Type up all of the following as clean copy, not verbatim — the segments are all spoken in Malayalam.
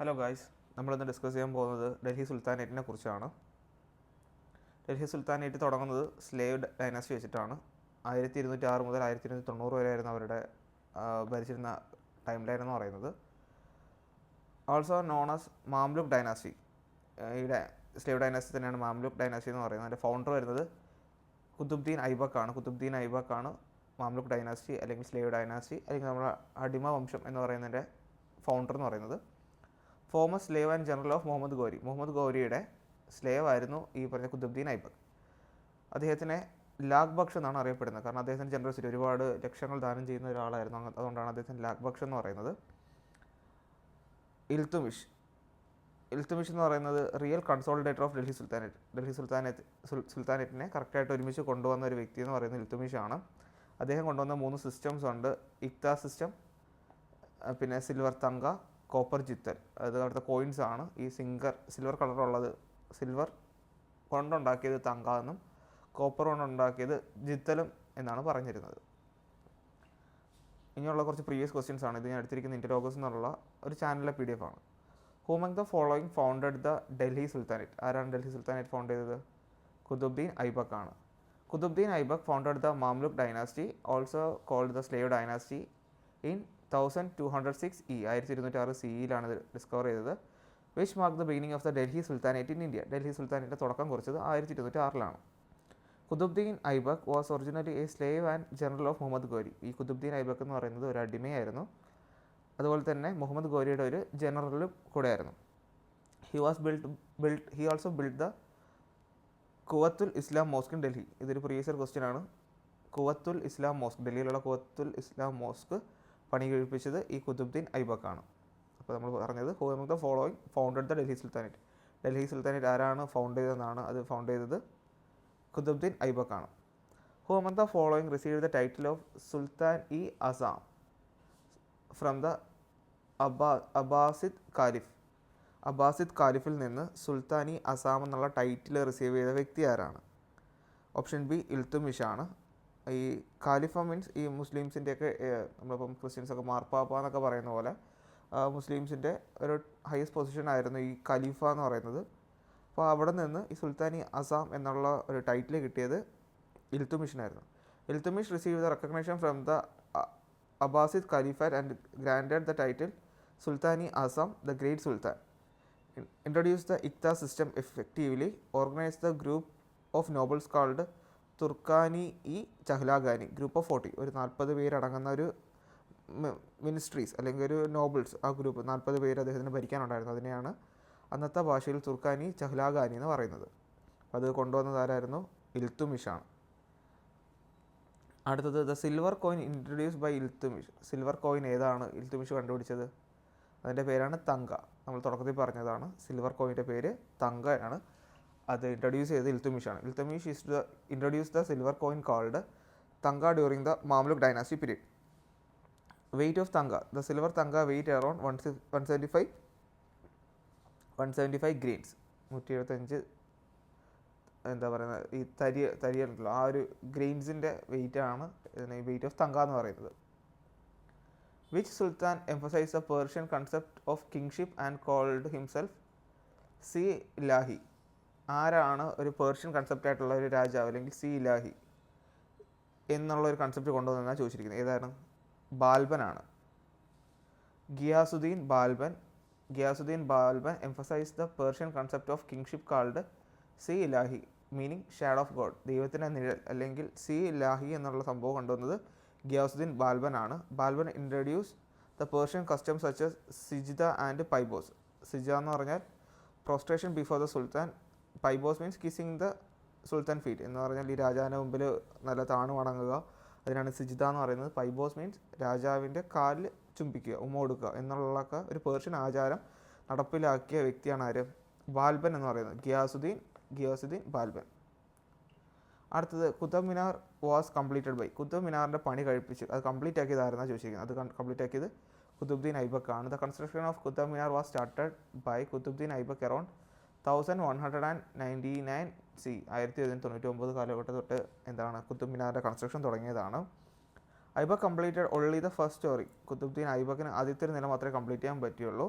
ഹലോ ഗായ്സ്, നമ്മളിന്ന് ഡിസ്കസ് ചെയ്യാൻ പോകുന്നത് ഡൽഹി സുൽത്താനേറ്റിനെ കുറിച്ചാണ്. ഡൽഹി സുൽത്താനേറ്റ് തുടങ്ങുന്നത് സ്ലേവ് ഡൈനാസ്റ്റി വെച്ചിട്ടാണ്. 1206 മുതൽ 1290 വരെ ആയിരുന്നു അവരുടെ ഭരിച്ചിരുന്ന ടൈം ലൈൻ എന്ന് പറയുന്നത്. Also known as Mamluk dynasty. ഈ സ്ലേവ് ഡൈനാസ്റ്റി തന്നെയാണ് മാംലുക് ഡൈനാസ്റ്റി എന്ന് പറയുന്നത്. അതിൻ്റെ ഫൗണ്ടർ വരുന്നത് കുതുബ്ദീൻ ഐബക്ക് ആണ് മാംലുക് ഡൈനാസ്റ്റി അല്ലെങ്കിൽ സ്ലേവ് ഡൈനാസ്റ്റി അല്ലെങ്കിൽ നമ്മുടെ അടിമ വംശം എന്ന് പറയുന്നതിൻ്റെ ഫൗണ്ടർ എന്ന് പറയുന്നത്. Former slave and general of Muhammad ഗൗരിയുടെ സ്ലേവ് ആയിരുന്നു ഈ പറഞ്ഞ കുതുബ്ദീൻ ഐബക്ക്. അദ്ദേഹത്തിനെ ലാഖ് ബക്ഷ് എന്നാണ് അറിയപ്പെടുന്നത്. കാരണം അദ്ദേഹത്തിൻ്റെ ജനറോസിറ്റി, ഒരുപാട് ലക്ഷങ്ങൾ ദാനം ചെയ്യുന്ന ഒരാളായിരുന്നു. അതുകൊണ്ടാണ് അദ്ദേഹത്തിന് ലാഖ് ബക്ഷ് എന്ന് പറയുന്നത്. ഇൽത്തുമിഷ് എന്ന് പറയുന്നത് റിയൽ കൺസോളിഡേറ്റർ ഓഫ് ഡൽഹി സുൽത്താനേറ്റിനെ കറക്റ്റായിട്ട് ഒരുമിച്ച് കൊണ്ടുവന്ന ഒരു വ്യക്തി എന്ന് പറയുന്നത് ഇൽത്തുമിഷ് ആണ്. അദ്ദേഹം കൊണ്ടുവന്ന 3 സിസ്റ്റംസ് ഉണ്ട്. ഇക്ത സിസ്റ്റം, പിന്നെ സിൽവർ തങ്ക, കോപ്പർ ജിത്തൽ. അത് അവിടുത്തെ കോയിൻസ് ആണ്. ഈ സിൽവർ കളറുള്ളത് സിൽവർ കൊണ്ടുണ്ടാക്കിയത് തങ്ക എന്നും കോപ്പർ കൊണ്ടുണ്ടാക്കിയത് ജിത്തലും എന്നാണ് പറഞ്ഞിരുന്നത്. ഇനിയുള്ള കുറച്ച് പ്രീവിയസ് ക്വസ്റ്റ്യൻസ് ആണ്. ഇത് ഞാൻ എടുത്തിരിക്കുന്ന ഇൻ്റർലോഗസ് എന്നുള്ള ഒരു ചാനലിലെ PDF ആണ്. Whom among the following founded the Delhi Sultanate? ആരാണ് ഡൽഹി സുൽത്താനേറ്റ് ഫൗണ്ട് ചെയ്തത്? കുതുബ്ദീൻ ഐബക്ക് ആണ്. Qutbuddin Aibak founded the Mamluk dynasty, also called the slave dynasty, in 1206 1206 CE-യിലാണ് ഇത് ഡിസ്കവർ ചെയ്തത്. Which mark the beginning of the Delhi Sultanate in India? ഡൽഹി സുൽത്താനേറ്റിൻ്റെ തുടക്കം കുറിച്ചത് 1206-ലാണ്. Qutbuddin Aibak was originally a slave and general of Muhammad Ghori. ഈ കുതുബ്ദീൻ ഐബക്ക് എന്ന് പറയുന്നത് ഒരു അടിമയായിരുന്നു. അതുപോലെ തന്നെ മുഹമ്മദ് ഗോരിയുടെ ഒരു ജനറലും കൂടെയായിരുന്നു. He also build the Quwwatul Islam mosque in Delhi. ഇതൊരു പ്രീവിയസ് ക്വസ്റ്റ്യൻ ആണ്. കുവത്തുൽ ഇസ്ലാം മോസ്ക്, ഡൽഹിയിലുള്ള കുവത്തുൽ ഇസ്ലാം മോസ്ക് പണി കഴിപ്പിച്ചത് ഈ കുതുബ്ദീൻ ഐബക്ക് ആണ്. അപ്പോൾ നമ്മൾ പറഞ്ഞത് who among the following founded the Delhi Sultanate? Delhi Sultanate ആരാണ് ഫൗണ്ട് ചെയ്തതെന്നാണ്. അത് ഫൗണ്ട് ചെയ്തത് കുതുബ്ദീൻ ഐബക്ക് ആണ്. Who among the following received the title of Sultan i Azam from the Abbasid കാലിഫിൽ നിന്ന് സുൽത്താൻ ഇ അസാം എന്നുള്ള ടൈറ്റിൽ റിസീവ് ചെയ്ത വ്യക്തി ആരാണ്? ഓപ്ഷൻ ബി ഇൽത്തുമിഷ് ആണ്. ഈ ഖാലിഫ മീൻസ് ഈ മുസ്ലിംസിൻ്റെയൊക്കെ, നമ്മളിപ്പം ക്രിസ്ത്യൻസൊക്കെ മാർപ്പാപ്പ എന്നൊക്കെ പറയുന്ന പോലെ മുസ്ലിംസിൻ്റെ ഒരു ഹയസ്റ്റ് പൊസിഷൻ ആയിരുന്നു ഈ ഖലീഫ എന്ന് പറയുന്നത്. അപ്പോൾ അവിടെ നിന്ന് ഈ സുൽത്താൻ ഇ അസാം എന്നുള്ള ഒരു ടൈറ്റിൽ കിട്ടിയത് ഇൽത്തുമിഷിനായിരുന്നു. Iltutmish receive the recognition from the Abbasid caliphate and granted the title Sultan i Azam the great sultan. Introduce the iqta system effectively, organise the group of nobles called Turkan i Chahalgani, group of 40, ഒരു 40 പേരടങ്ങുന്ന ഒരു മിനിസ്ട്രീസ് അല്ലെങ്കിൽ ഒരു നോബിൾസ്, ആ ഗ്രൂപ്പ് 40 പേര് അദ്ദേഹത്തിന് ഭരിക്കാനുണ്ടായിരുന്നു. അതിനെയാണ് അന്നത്തെ ഭാഷയിൽ തുർക്കാനി ചഹ്ലാഗാനി എന്ന് പറയുന്നത്. അത് കൊണ്ടുവന്നത് ആരായിരുന്നു? ഇൽത്തുമിഷാണ്. അടുത്തത് the silver coin introduced by Iltutmish. Silver coin ഏതാണ് ഇൽത്തുമിഷ് കണ്ടുപിടിച്ചത്? അതിൻ്റെ പേരാണ് തങ്ക. നമ്മൾ തുടക്കത്തിൽ പറഞ്ഞതാണ്. സിൽവർ കോയിൻ്റെ പേര് തങ്കയാണ്. അത് ഇൻട്രൊഡ്യൂസ് ചെയ്തത് ഇൽത്തുമിഷാണ്. Iltutmish introduce the silver coin called tanka during the Mamluk dynasty period. Weight of tanka. The silver tanka weight around 175 grains. 175 എന്താ പറയുന്നത്, ഈ തരിയുണ്ടല്ലോ, ആ ഒരു ഗ്രെയിൻസിൻ്റെ വെയിറ്റാണ് ഇതിന് വെയിറ്റ് ഓഫ് തങ്ക എന്ന് പറയുന്നത്. Which sultan emphasise the Persian concept of kingship and called himself Zil Ilahi? ആരാണ് ഒരു പേർഷ്യൻ കൺസെപ്റ്റായിട്ടുള്ള ഒരു രാജാവ് അല്ലെങ്കിൽ സി ഇലാഹി എന്നുള്ള ഒരു കൺസെപ്റ്റ് കൊണ്ടുവന്നാണ് ചോദിച്ചിരിക്കുന്നത്. ഏതാണ്? ബാൽബനാണ്. Ghiyasuddin Balban emphasise the Persian concept of kingship called Zil Ilahi, meaning shadow of God, ദൈവത്തിൻ്റെ നിഴൽ അല്ലെങ്കിൽ സി ഇലാഹി എന്നുള്ള സംഭവം കൊണ്ടുവന്നത് ഗിയാസുദ്ദീൻ ബാൽബൻ ആണ്. Balban introduce the Persian customs such as sijda and paibos. Sijda എന്ന് പറഞ്ഞാൽ prostration before the sultan, paibos means kissing the sultan feet എന്ന് പറഞ്ഞാൽ ഈ രാജാവിൻ്റെ മുമ്പിൽ നല്ല താണു വണങ്ങുക, അതിനാണ് സിജ്ദ എന്ന് പറയുന്നത്. പൈബോസ് മീൻസ് രാജാവിൻ്റെ കാലിൽ ചുംബിക്കുക, ഉമ്മ കൊടുക്കുക എന്നുള്ളതൊക്കെ ഒരു പേർഷ്യൻ ആചാരം നടപ്പിലാക്കിയ വ്യക്തിയാണ് ആര്? ബാൽബൻ എന്ന് പറയുന്നത്. ഗിയാസുദ്ദീൻ ബാൽബൻ. അടുത്തത് Qutub Minar was completed by. Qutub മിനാറിൻ്റെ പണി കഴിപ്പിച്ച് അത് കംപ്ലീറ്റ് ആക്കിയത് ആരെന്നാണ് ചോദിച്ചിരിക്കുന്നത്. അത് കംപ്ലീറ്റ് ആക്കിയത് കുത്തുബ്ദീൻ ഐബക്ക് ആണ്. The construction of Qutub Minar was started by Qutbuddin Aibak around 1199 CE 1199 കാലഘട്ടം തൊട്ട് എന്താണ് കുത്തുബ് മിനാറിൻ്റെ കൺസ്ട്രക്ഷൻ തുടങ്ങിയതാണ്. Aibak completed only the first storey. Qutbuddin ഐബക്കിന് ആദ്യത്തെ ഒരു നില മാത്രമേ കംപ്ലീറ്റ് ചെയ്യാൻ പറ്റുള്ളൂ.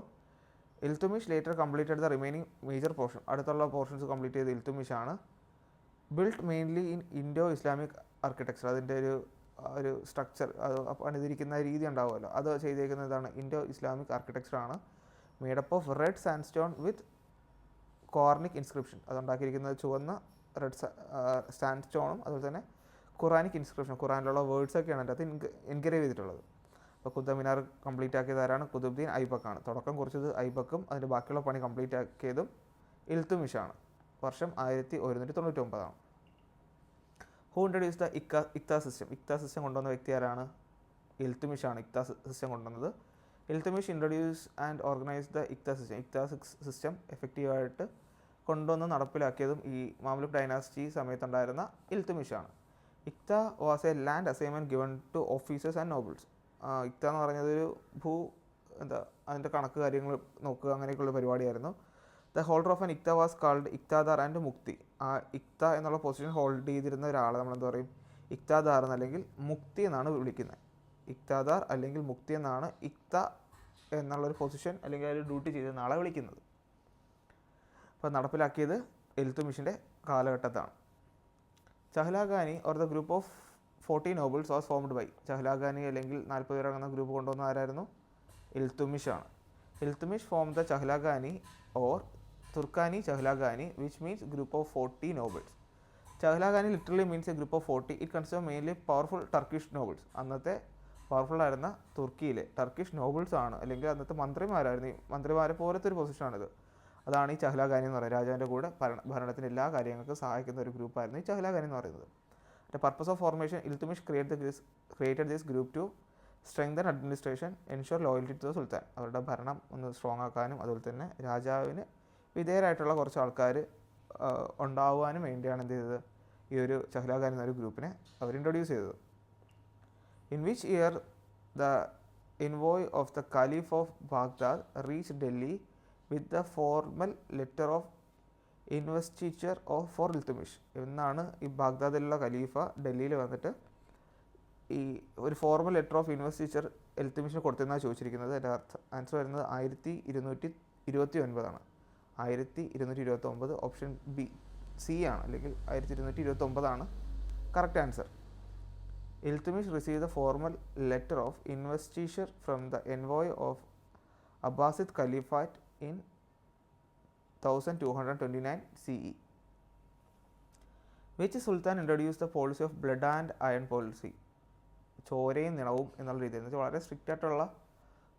Iltutmish later completed the remaining major portion, അടുത്തുള്ള പോർഷൻസ് കംപ്ലീറ്റ് ചെയ്ത് ഇൽത്തുമിഷാണ്. Built mainly in Indo Islamic architecture, അതിൻ്റെ ഒരു സ്ട്രക്ചർ, അത് പണിതിരിക്കുന്ന രീതി ഉണ്ടാവുമല്ലോ, അത് ചെയ്തേക്കുന്നതാണ് ഇൻഡോ ഇസ്ലാമിക് ആർക്കിടെക്ചറാണ്. Made up of red sand stone with Quranic inscription, അതുണ്ടാക്കിയിരിക്കുന്നത് ചുവന്ന റെഡ് സാൻഡ് സ്റ്റോണും അതുപോലെ തന്നെ ഖുറാനിക് ഇൻസ്ക്രിപ്ഷൻ, ഖുറാനിലുള്ള വേർഡ്സൊക്കെയാണ് അതിൻ്റെ അകത്ത് എൻഗ്രേവ് ചെയ്തിട്ടുള്ളത്. അപ്പോൾ കുത്തബ് മിനാർ കംപ്ലീറ്റ് ആക്കിയത് ആരാണ്? കുതുബ്ദീൻ ഐബക്കാണ്. തുടക്കം കുറിച്ചത് ഐബക്കും അതിൻ്റെ ബാക്കിയുള്ള പണി കംപ്ലീറ്റ് ആക്കിയതും ഇൽത്തുമിഷാണ്. വർഷം 1199. Who introduce the iqta system? Iqta system കൊണ്ടുവന്ന വ്യക്തി ആരാണ്? ഇൽത്തുമിഷാണ് ഇക്ത സിസ്റ്റം കൊണ്ടുവന്നത്. Iltutmish introduce and organise the iqta system. Iqta system എഫക്റ്റീവായിട്ട് കൊണ്ടുവന്ന് നടപ്പിലാക്കിയതും ഈ മാംലുക് ഡൈനാസ്റ്റി സമയത്തുണ്ടായിരുന്ന ഇൽത്തുമിഷാണ്. Iqta was a land assignment given to officers and nobles. Iqta എന്ന് പറഞ്ഞതൊരു അതിൻ്റെ കണക്ക് കാര്യങ്ങൾ നോക്കുക അങ്ങനെയൊക്കെയുള്ള പരിപാടിയായിരുന്നു. The holder of an iqta was called iqtadar and muqti. ആ ഇക്ത എന്നുള്ള പൊസിഷൻ ഹോൾഡ് ചെയ്തിരുന്ന ഒരാളെ നമ്മളെന്താ പറയും? ഇക്താദാർ എന്നല്ലെങ്കിൽ മുക്തി എന്നാണ് വിളിക്കുന്നത്. ഇക്താദാർ അല്ലെങ്കിൽ മുക്തി എന്നാണ് ഇക്ത എന്നുള്ളൊരു പൊസിഷൻ അല്ലെങ്കിൽ അതിൽ ഡ്യൂട്ടി ചെയ്തിരുന്ന ആളെ വിളിക്കുന്നത്. അപ്പോൾ നടപ്പിലാക്കിയത് ഇൽത്തുമിഷിൻ്റെ കാലഘട്ടത്താണ്. Chahalgani or the group of 40 nobles was formed by. Chahalgani അല്ലെങ്കിൽ 40 പേരടങ്ങുന്ന ഗ്രൂപ്പ് കൊണ്ടുവന്ന ആരായിരുന്നു? ഇൽത്തുമിഷാണ്. Iltutmish form the Chahalgani or Turkani Chahalgani which means group of 40 nobles. Chahalgani literally means a group of 40. It consist mainly powerful Turkish nobles. അന്നത്തെ പവർഫുള്ളായിരുന്ന തുർക്കിയിലെ ടർക്കിഷ് നോബിൾസ് ആണ്, അല്ലെങ്കിൽ അന്നത്തെ മന്ത്രിമാരായിരുന്നു. ഈ മന്ത്രിമാരെ പോലത്തെ ഒരു പൊസിഷനാണിത്. അതാണ് ഈ ചഹ്ലാഖാനി എന്ന് പറയുന്നത്. രാജാവിൻ്റെ കൂടെ ഭരണത്തിന് എല്ലാ കാര്യങ്ങൾക്കും സഹായിക്കുന്ന ഒരു ഗ്രൂപ്പായിരുന്നു ഈ ചഹ്ലാഖാനി എന്ന് പറയുന്നത്. The purpose of formation, Iltutmish created this group to strengthen administration, ensure loyalty to the Sultan. അവരുടെ ഭരണം ഒന്ന് സ്ട്രോങ് ആക്കാനും അതുപോലെ തന്നെ രാജാവിന് വിധേയരായിട്ടുള്ള കുറച്ച് ആൾക്കാർ ഉണ്ടാവാനും വേണ്ടിയാണ് എന്ത് ചെയ്തത്? ഈ ഒരു ചഹ്ലാഖാനി എന്നൊരു ഗ്രൂപ്പിനെ അവർ ഇൻട്രൊഡ്യൂസ് ചെയ്തത്. In which year the envoy of the caliph of Baghdad reach Delhi with the formal letter of investiture of for Iltutmish. എന്നാണ് ഈ ബാഗ്ദാദിലുള്ള ഖലീഫ ഡൽഹിയിൽ വന്നിട്ട് ഈ ഒരു ഫോർമൽ ലെറ്റർ ഓഫ് ഇൻവെസ്റ്റിച്ചർ ഇൽത്തുമിഷിന് കൊടുത്തെന്നാണ് ചോദിച്ചിരിക്കുന്നത്. അതിൻ്റെ ആൻസർ വരുന്നത് 1229. 1229 ഓപ്ഷൻ സി ആണ്, അല്ലെങ്കിൽ 1229 correct answer. Iltutmish receive the formal letter of investiture from the envoy of Abbasid caliphate in 1229 CE. Which Sultan introduced the policy of blood and iron policy? ചോരയും നിണവും എന്നുള്ള രീതിയിൽ എന്ന് വെച്ചാൽ വളരെ സ്ട്രിക്റ്റ് ആയിട്ടുള്ള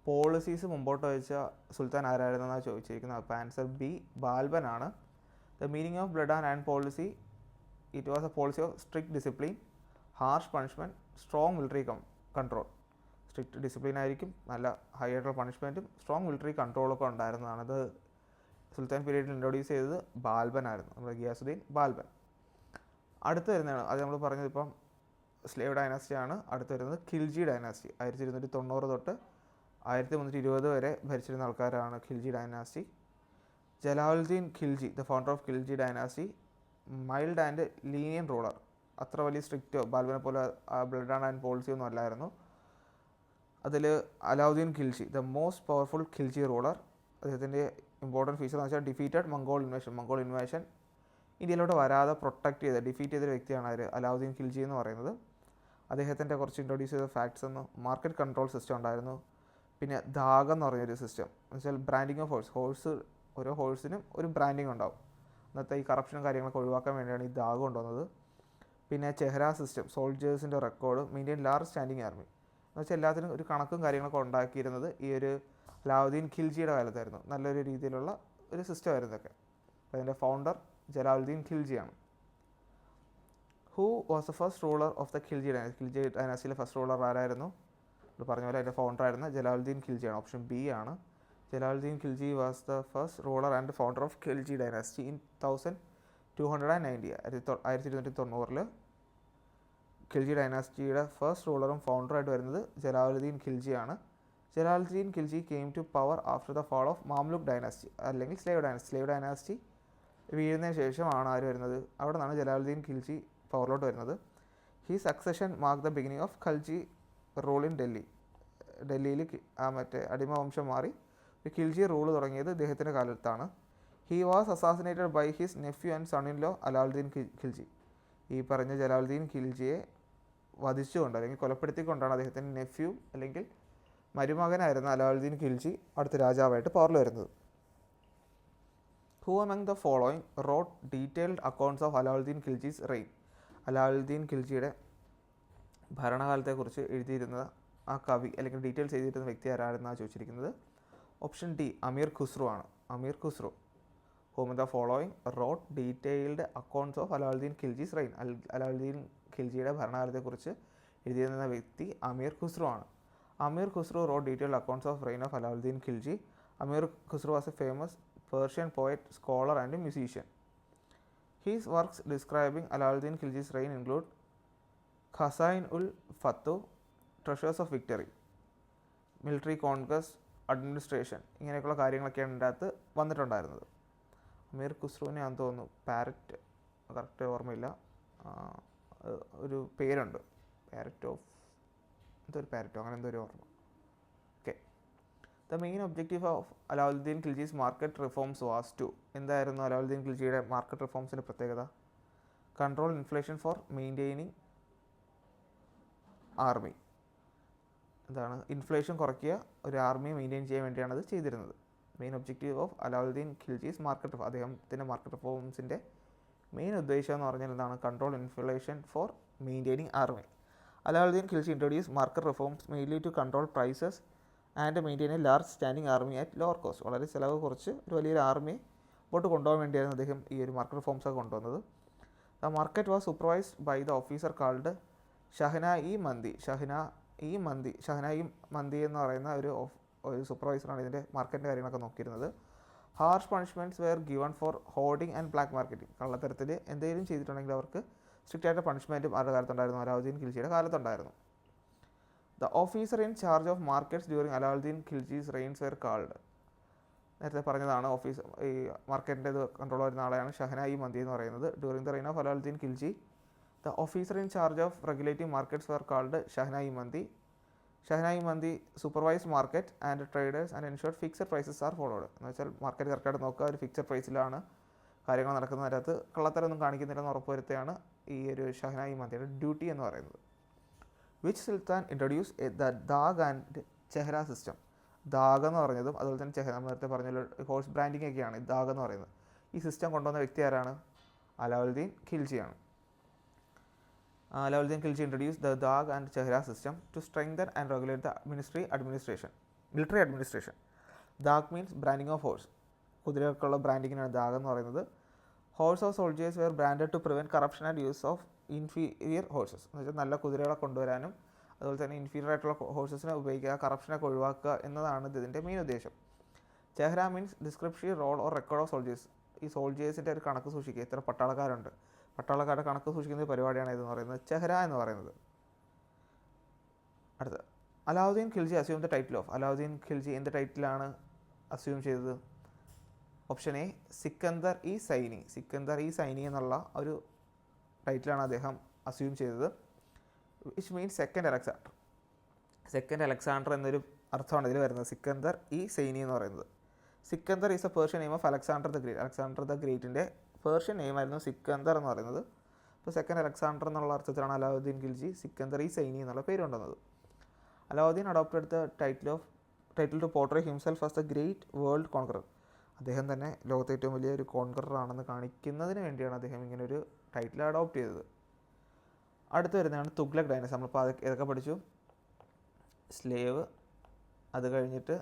പോളിസീസ് മുമ്പോട്ട് വെച്ച സുൽത്താൻ ആരായിരുന്നെന്നാണ് ചോദിച്ചിരിക്കുന്നത്. അപ്പോൾ ആൻസർ ബി ബാൽബൻ ആണ്. The meaning of blood and iron policy, it was A policy of strict discipline, harsh punishment, strong military control. Strict discipline ആയിരിക്കും, നല്ല ഹൈ ആയിട്ടുള്ള പണിഷ്മെൻറ്റും സ്ട്രോങ് മിലിറ്ററി കൺട്രോളൊക്കെ ഉണ്ടായിരുന്നതാണ്. അത് സുൽത്താൻ പീരീഡിൽ ഇൻട്രൊഡ്യൂസ് ചെയ്തത് ബാൽബൻ ആയിരുന്നു, നമ്മുടെ ഗിയാസുദ്ദീൻ ബാൽബൻ. അടുത്ത് വരുന്നതാണ്, അത് നമ്മൾ പറഞ്ഞത് ഇപ്പം സ്ലേവ് ഡൈനാസ്റ്റി ആണ്. അടുത്ത് വരുന്നത് ഖിൽജി ഡൈനാസ്റ്റി. 1290 തൊട്ട് 1320 വരെ ഭരിച്ചിരുന്ന ആൾക്കാരാണ് Khilji dynasty. Jalaluddin Khilji, the founder of Khilji dynasty, mild and lenient ruler. അത്ര വലിയ സ്ട്രിക്റ്റോ ബാൽബനെ പോലെ ബ്ലഡ് ആൻഡ് പോളിസി ഒന്നും അല്ലായിരുന്നു. അതിൽ Alauddin Khilji, the most powerful Khilji ruler. അദ്ദേഹത്തിൻ്റെ ഇമ്പോർട്ടൻറ്റ് ഫീച്ചർ എന്ന് വെച്ചാൽ ഡിഫീറ്റഡ് മംഗോൾ ഇൻവേഷൻ ഇന്ത്യയിലോട്ട് വരാതെ പ്രൊട്ടക്റ്റ് ചെയ്ത് ഡിഫീറ്റ് ചെയ്തൊരു വ്യക്തിയാണ് ആര്? അലാവുദ്ദീൻ ഖിൽജി എന്ന് പറയുന്നത്. അദ്ദേഹത്തിൻ്റെ കുറച്ച് ഇൻട്രൊഡ്യൂസ് ചെയ്ത ഫാക്ട്സ് എന്ന് മാർക്കറ്റ് കൺട്രോൾ സിസ്റ്റം ഉണ്ടായിരുന്നു. പിന്നെ ധാഗ എന്ന് പറഞ്ഞൊരു സിസ്റ്റം എന്ന് വെച്ചാൽ ബ്രാൻഡിങ് ഓഫ് ഹോഴ്സ്, ഓരോ ഹോഴ്സിനും ഒരു ബ്രാൻഡിങ് ഉണ്ടാവും. അന്നത്തെ ഈ കറപ്ഷനും കാര്യങ്ങളൊക്കെ ഒഴിവാക്കാൻ വേണ്ടിയാണ് ഈ ധാഗ കൊണ്ടുവന്നത്. പിന്നെ ചെഹ്റ സിസ്റ്റം, സോൾജേഴ്സിൻ്റെ record, maintain large standing army എന്ന് വെച്ചാൽ എല്ലാത്തിനും ഒരു കണക്കും കാര്യങ്ങളൊക്കെ ഉണ്ടാക്കിയിരുന്നത് ഈ ഒരു അലാവുദ്ദീൻ ഖിൽജിയുടെ കാലത്തായിരുന്നു. നല്ലൊരു രീതിയിലുള്ള ഒരു സിസ്റ്റം ആയിരുന്നു ഇതൊക്കെ. അപ്പോൾ അതിൻ്റെ ഫൗണ്ടർ ജലാലുദ്ദീൻ ഖിൽജിയാണ്. Who was the first ruler of the Khilji dynasty? Khilji ഡൈനാസ്റ്റിയിലെ ഫസ്റ്റ് റൂളർ ആരായിരുന്നു? നമ്മൾ പറഞ്ഞ പോലെ അതിൻ്റെ ഫൗണ്ടർ ആയിരുന്ന ജലാലുദ്ദീൻ ഖിൽജിയാണ്. ഓപ്ഷൻ ബി ആണ്. Jalaluddin Khilji was the first ruler and founder of Khilji dynasty in 1290. 1290 Khilji ഡൈനാസ്റ്റിയുടെ ഫസ്റ്റ് റൂളറും ഫൗണ്ടറായിട്ട് വരുന്നത് ജലാലുദ്ദീൻ ഖിൽജിയാണ്. Jalaluddin Khilji came to power after the fall of Mamluk dynasty അല്ലെങ്കിൽ സ്ലേവ് ഡൈനാസ്റ്റി വീഴുന്നതിന് ശേഷമാണ് ആര് വരുന്നത്? അവിടെ നിന്നാണ് ജലാലുദ്ദീൻ ഖിൽജി പവറിലോട്ട് വരുന്നത്. He succession mark the beginning of Khalji rule in Delhi. ഡൽഹിയിൽ മറ്റേ അടിമവംശം മാറി ഖിൽജി റൂൾ തുടങ്ങിയത് ഇദ്ദേഹത്തിൻ്റെ കാലത്താണ്. He was assassinated by his nephew and son in law Alauddin Khalji. ഈ പറഞ്ഞ ജലാലുദ്ദീൻ ഖിൽജിയെ വധിച്ചുകൊണ്ട് അല്ലെങ്കിൽ കൊലപ്പെടുത്തിക്കൊണ്ടാണ് അദ്ദേഹത്തിൻ്റെ നെഫ്യൂ അല്ലെങ്കിൽ മരുമകനായിരുന്ന അലാവുദ്ദീൻ ഖിൽജി അടുത്ത രാജാവായിട്ട് പവറിൽ വരുന്നത്. Who among the following wrote detailed accounts of Alauddin Khilji's reign. Alauddin ഖിൽജിയുടെ ഭരണകാലത്തെക്കുറിച്ച് എഴുതിയിരുന്ന ആ കവി അല്ലെങ്കിൽ ഡീറ്റെയിൽസ് എഴുതിയിരുന്ന വ്യക്തി ആരാണെന്നാണ് ചോദിച്ചിരിക്കുന്നത്. ഓപ്ഷൻ ഡി അമീർ ഖുസ്രു ആണ്. Amir Khusrau. Whom the following wrote detailed accounts of Alauddin Khilji's reign. Alauddin ഖിൽജിയുടെ ഭരണകാലത്തെക്കുറിച്ച് എഴുതിയിരുന്ന വ്യക്തി അമീർ ഖുസ്രു ആണ്. Amir Khusrau wrote detailed accounts of reign of Alauddin Khilji. Amir Khusrau was a famous Persian poet, scholar and a musician. His works describing Alauddin Khilji's reign include Khazain-ul-Fathu, Treasures of Victory, Military Conquest, Administration, ഇങ്ങനെയൊക്കെയുള്ള കാര്യങ്ങളൊക്കെയാണ് ഇതിൻ്റെ അകത്ത് വന്നിട്ടുണ്ടായിരുന്നത്. അമീർ ഖുസ്രുവിനെ ആണെന്ന് തോന്നുന്നു പാരറ്റ്, കറക്റ്റ് ഓർമ്മയില്ല, ഒരു പേരുണ്ട്, പാരറ്റ് ഓഫ് എന്തൊരു പാരറ്റോ അങ്ങനെ എന്തോ ഒരു ഓർമ്മ. The main objective of Alauddin Khilji's market reforms was to, എന്തായിരുന്നു അലാവുദ്ദീൻ ഖിൽജിയുടെ മാർക്കറ്റ് റിഫോംസിൻ്റെ പ്രത്യേകത? Control inflation for maintaining army. എന്താണ് ഇൻഫ്ലേഷൻ കുറയ്ക്കുക, ഒരു ആർമിയെ മെയിൻറ്റെയിൻ ചെയ്യാൻ വേണ്ടിയാണ് അത് ചെയ്തിരുന്നത്. Main objective of Alauddin Khilji's market, അദ്ദേഹത്തിൻ്റെ മാർക്കറ്റ് റിഫോംസിൻ്റെ മെയിൻ ഉദ്ദേശം എന്ന് പറഞ്ഞാൽ എന്താണ്? Control inflation for maintaining army. Alauddin Khilji introduced market reforms mainly to control prices and maintain a large standing army at lower cost. വളരെ ചിലവ് കുറച്ച് ഒരു വലിയൊരു ആർമിയെ മുമ്പോട്ട് കൊണ്ടുപോകാൻ വേണ്ടിയായിരുന്നു അദ്ദേഹം ഈ ഒരു മാർക്കറ്റ് റിഫോംസൊക്കെ കൊണ്ടുവന്നത്. The market was supervised by the officer called Shahna-i Mandi. Shahna-i Mandi എന്ന് പറയുന്ന ഒരു സൂപ്പർവൈസറാണ് ഇതിൻ്റെ മാർക്കറ്റിൻ്റെ കാര്യങ്ങളൊക്കെ നോക്കിയിരുന്നത്. Harsh punishments were given for hoarding and black marketing. കള്ളത്തരത്തിൽ എന്തെങ്കിലും ചെയ്തിട്ടുണ്ടെങ്കിൽ അവർക്ക് സ്ട്രിക്റ്റ് ആയിട്ട് പണിഷ്മെൻറ്റും അവരുടെ കാലത്തുണ്ടായിരുന്നു, Alauddin ഖിൽജിയുടെ കാലത്തുണ്ടായിരുന്നു. The officer in charge of markets during Alauddin Khilji's reigns were called. നേരത്തെ പറഞ്ഞതാണ്, ഈ മാർക്കറ്റിൻ്റെ ഇത് കൺട്രോൾ വരുന്ന ആളെയാണ് ഷഹ്ന-ഇ മന്ദി എന്ന് പറയുന്നത്. During the reign of Alauddin Khilji the officer in charge of regulating markets were called Shahna-i Mandi. Shahna-i Mandi supervise market and traders and ensured fixed prices are followed. എന്ന് വെച്ചാൽ മാർക്കറ്റ് കറക്റ്റായിട്ട് നോക്കുക, ഒരു ഫിക്സഡ് പ്രൈസിലാണ് കാര്യങ്ങൾ നടക്കുന്നതിനകത്ത് കള്ളത്തരമൊന്നും കാണിക്കുന്നില്ലെന്ന് ഉറപ്പുവരുത്തുകയാണ് ഈ ഒരു ഷഹ്ന-ഇ മന്ദിയുടെ ഡ്യൂട്ടി എന്ന് പറയുന്നത്. Which sultan introduce the dagh and chehra system. Dagh എന്ന് പറഞ്ഞതും അതുപോലെ തന്നെ ചെഹ്റ, നമ്മൾ നേരത്തെ പറഞ്ഞ ഹോഴ്സ് ബ്രാൻഡിങ് ഒക്കെയാണ് ദാഗ് എന്ന് പറയുന്നത്. ഈ സിസ്റ്റം കൊണ്ടുവന്ന വ്യക്തി ആരാണ്? Alauddin ഖിൽജിയാണ്. Alauddin Khilji introduced the Dag and Chehra system to strengthen and regulate the military administration. Dag means branding of horse. കുതിരകൾക്കുള്ള ബ്രാൻഡിങ്ങിനാണ് dagh എന്ന് പറയുന്നത്. Horse of soldiers were branded to prevent corruption and use of inferior horses. എന്ന് വെച്ചാൽ നല്ല കുതിരകളെ കൊണ്ടുവരാനും അതുപോലെ തന്നെ ഇൻഫീരിയർ ആയിട്ടുള്ള ഹോഴ്സസിനെ ഉപയോഗിക്കുക, കറപ്ഷനൊക്കെ ഒഴിവാക്കുക എന്നതാണ് ഇതിൻ്റെ മെയിൻ ഉദ്ദേശം. Chehra means description roll or record of soldiers. ഈ സോൾജേഴ്സിൻ്റെ ഒരു കണക്ക് സൂക്ഷിക്കുക, എത്ര പട്ടാളക്കാരുണ്ട്, പട്ടാളക്കാരുടെ കണക്ക് സൂക്ഷിക്കുന്ന പരിപാടിയാണ് ഇതെന്ന് പറയുന്നത് ചെഹ്ര എന്ന് പറയുന്നത്. അടുത്ത Alauddin Khilji assume the title of. Alauddin Khilji എന്ത് ടൈറ്റിലാണ് അസ്യൂം ചെയ്തത്? Option A Sikandar i Sani. സിക്കന്ദർ ഇ സൈനി എന്നുള്ള ഒരു ടൈറ്റിലാണ് അദ്ദേഹം അസ്യൂം ചെയ്തത്. Which means second Alexander. Second Alexander എന്നൊരു അർത്ഥമാണ് ഇതിൽ വരുന്നത്, സിക്കന്ദർ ഇ സൈനി എന്ന് പറയുന്നത്. Sikandar is a Persian name of Alexander the great. Alexander the ഗ്രേറ്റിൻ്റെ പേർഷ്യൻ നെയിമായിരുന്നു സിക്കന്ദർ എന്ന് പറയുന്നത്. അപ്പോൾ സെക്കൻഡ് അലക്സാണ്ടർ എന്നുള്ള അർത്ഥത്തിലാണ് അലാവുദ്ദീൻ ഖിൽജി സിക്കന്ദർ ഇ സൈനി എന്നുള്ള പേര് കൊണ്ടുവന്നത്. Alauddin adopted the title to portray himself as the great world conqueror. അദ്ദേഹം തന്നെ ലോകത്തെ ഏറ്റവും വലിയ ഒരു കോൺകറർ ആണെന്ന് കാണിക്കുന്നതിന് വേണ്ടിയാണ് അദ്ദേഹം ഇങ്ങനൊരു ടൈറ്റിൽ അഡോപ്റ്റ് ചെയ്തത്. അടുത്ത് വരുന്നതാണ് തുഗ്ലക് ഡൈനസ്റ്റി. നമ്മളിപ്പോൾ ഏതൊക്കെ പഠിച്ചു? സ്ലേവ്, അത് കഴിഞ്ഞിട്ട്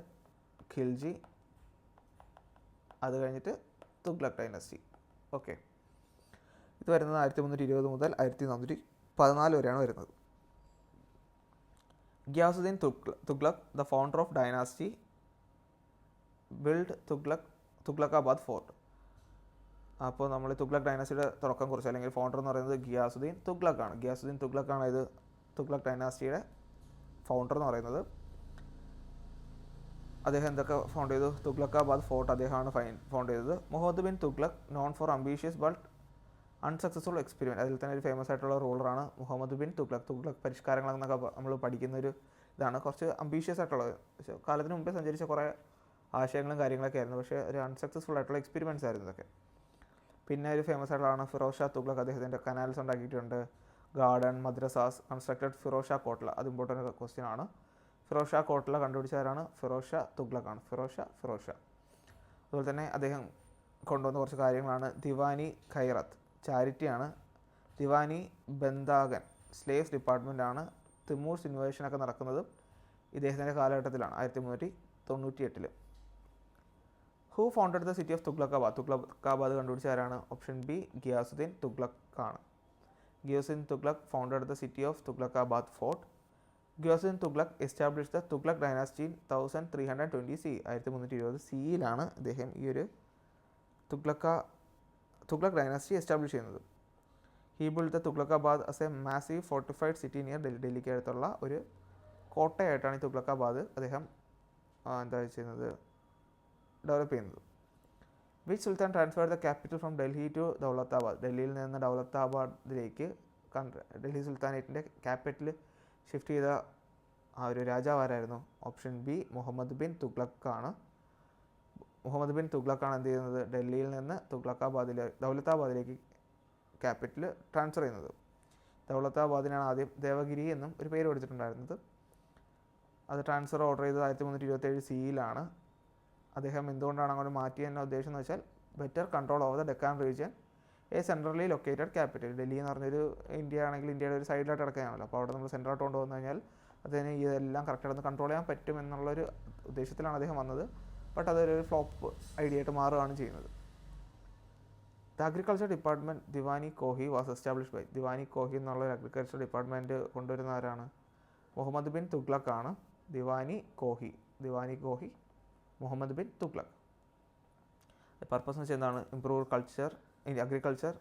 ഖിൽജി, അത് കഴിഞ്ഞിട്ട് തുഗ്ലക് ഡൈനസ്റ്റി. ഓക്കെ, ഇത് വരുന്നത് 1320 മുതൽ 1414 വരെയാണ് വരുന്നത്. Ghiyasuddin Tughlaq, the founder of dynasty, build Tughlakabad fort. അപ്പോൾ നമ്മൾ തുഗ്ലക് ഡൈനാസ്റ്റിയുടെ തുടക്കം കുറിച്ച്, അല്ലെങ്കിൽ ഫൗണ്ടർ എന്ന് പറയുന്നത് ഗിയാസുദ്ദീൻ തുഗ്ലക് ആണ്. ഗിയാസുദ്ദീൻ തുഗ്ലക് ആണ് ഇത് തുഗ്ലക് ഡൈനാസ്റ്റിയുടെ ഫൗണ്ടർ എന്ന് പറയുന്നത്. അദ്ദേഹം എന്തൊക്കെ ഫൗണ്ട് ചെയ്തു? തുഗ്ലക്കാബാദ് ഫോർട്ട് അദ്ദേഹമാണ് ഫൗണ്ട് ചെയ്തത്. Muhammad bin Tughlaq, known for ambitious but unsuccessful experiment. അതിൽ തന്നെ ഒരു ഫേമസ് ആയിട്ടുള്ള റൂളറാണ് മുഹമ്മദ് ബിൻ തുഗ്ലക്. തുഗ്ലക് പരിഷ്കാരങ്ങളെന്നൊക്കെ നമ്മൾ പഠിക്കുന്നൊരു ഇതാണ്. കുറച്ച് അംബീഷ്യസ് ആയിട്ടുള്ളത്, കാലത്തിന് മുമ്പേ സഞ്ചരിച്ച കുറേ ആശയങ്ങളും കാര്യങ്ങളൊക്കെ ആയിരുന്നു. പക്ഷേ ഒരു അൺസക്സസ്ഫുൾ ആയിട്ടുള്ള എക്സ്പെരിമെൻറ്റ്സ് ആയിരുന്നു ഇതൊക്കെ. പിന്നെ ഒരു ഫേമസ് ആയിട്ടുള്ളതാണ് ഫിറോസ് ഷാ തുഗ്ലക്ക്. അദ്ദേഹത്തിൻ്റെ കനാൽസ് ഉണ്ടാക്കിയിട്ടുണ്ട്, garden, madrasas, constructed Firoz Shah Kotla. അത് ഇമ്പോർട്ടൻ്റ് ക്വസ്റ്റ്യൻ ആണ്. ഫിറോസ് ഷാ കോട്ട്ല കണ്ടുപിടിച്ചവരാണ് ഫിറോസ് ഷാ തുഗ്ലക്കാണ്. ഫിറോസ് ഷാ. അതുപോലെ തന്നെ അദ്ദേഹം കൊണ്ടുവന്ന കുറച്ച് കാര്യങ്ങളാണ് ദിവാനി ഖൈറത്ത്, ചാരിറ്റിയാണ്. ദിവാനി ബന്ദാഗൻ, സ്ലേവ്സ് ഡിപ്പാർട്ട്മെൻറ്റാണ്. തിമൂർസ് ഇൻവേഷനൊക്കെ നടക്കുന്നത് ഇദ്ദേഹത്തിൻ്റെ കാലഘട്ടത്തിലാണ്, 1398. Who founded the city of Tughlaqabad? Tughlaqabad കണ്ടുപിടിച്ചവരാണ്? ഓപ്ഷൻ ബി ഗിയാസുദ്ദീൻ തുഗ്ലക്കാണ്. Ghiyasuddin Tughlaq founded the city of Tughlaqabad fort. Ghiyasuddin Tughlaq establish the Tughlaq dynasty in 1320 CE. 1320 CE അദ്ദേഹം ഈ ഒരു തുഗ്ലക്ക് ഡൈനാസ്റ്റി എസ്റ്റാബ്ലിഷ് ചെയ്യുന്നത്. He build the Tughlaqabad as a massive fortified city near ഡൽഹിക്ക് അടുത്തുള്ള ഒരു കോട്ടയായിട്ടാണ് ഈ തുഗ്ലക്കാബാദ് അദ്ദേഹം എന്താ ചെയ്യുന്നത്, ഡെവലപ്പ് ചെയ്യുന്നത്. Which sultan transfer the capital from Delhi to Daulatabad? ഡൽഹിയിൽ നിന്ന് ദൗലത്താബാദിലേക്ക് ഡൽഹി സുൽത്താനേറ്റിൻ്റെ ക്യാപിറ്റൽ ഷിഫ്റ്റ് ചെയ്ത ആ ഒരു രാജാവാരായിരുന്നു? ഓപ്ഷൻ ബി മുഹമ്മദ് ബിൻ തുഗ്ലക്കാണ്. മുഹമ്മദ് ബിൻ തുഗ്ലക്കാണ് എന്ത് ചെയ്യുന്നത്, ഡൽഹിയിൽ നിന്ന് ദൗലത്താബാദിലേക്ക് ക്യാപിറ്റൽ ട്രാൻസ്ഫർ ചെയ്യുന്നത്. ദൗലത്താബാദിനാണ് ആദ്യം ദേവഗിരി എന്നും ഒരു പേര് കൊടുത്തിട്ടുണ്ടായിരുന്നത്. അത് ട്രാൻസ്ഫർ ഓർഡർ ചെയ്തത് 1327 CE. അദ്ദേഹം എന്തുകൊണ്ടാണ് അങ്ങനെ മാറ്റിയെന്ന ഉദ്ദേശം എന്ന് വെച്ചാൽ better control over the Deccan region, A centrally located capital. Delhi എന്ന് പറഞ്ഞൊരു ഇന്ത്യ ആണെങ്കിൽ ഇന്ത്യയുടെ ഒരു സൈഡിലായിട്ട് കിടക്കുകയാണല്ലോ. അപ്പോൾ അവിടെ നമ്മൾ സെൻട്രലായിട്ട് കൊണ്ടുവന്നു കഴിഞ്ഞാൽ അതിന് ഇതെല്ലാം കറക്റ്റായിട്ട് കൺട്രോൾ ചെയ്യാൻ പറ്റും എന്നുള്ളൊരു ഉദ്ദേശത്തിലാണ് അദ്ദേഹം വന്നത്. ബട്ട് അതൊരു ഫ്ലോപ്പ് ഐഡിയ ആയിട്ട് മാറുകയാണ് ചെയ്യുന്നത്. The agriculture department Diwani Kohi was establish by? Diwani Kohi എന്നുള്ള ഒരു അഗ്രികൾച്ചർ ഡിപ്പാർട്ട്മെൻറ്റ് കൊണ്ടുവരുന്നവരാണ്? മുഹമ്മദ് ബിൻ തുഗ്ലക്കാണ്. ദിവാനി കോഹി മുഹമ്മദ് ബിൻ തുഗ്ലക്ക്. പർപ്പസ് എന്ന് വെച്ചാൽ എന്താണ്? Improve culture in agriculture,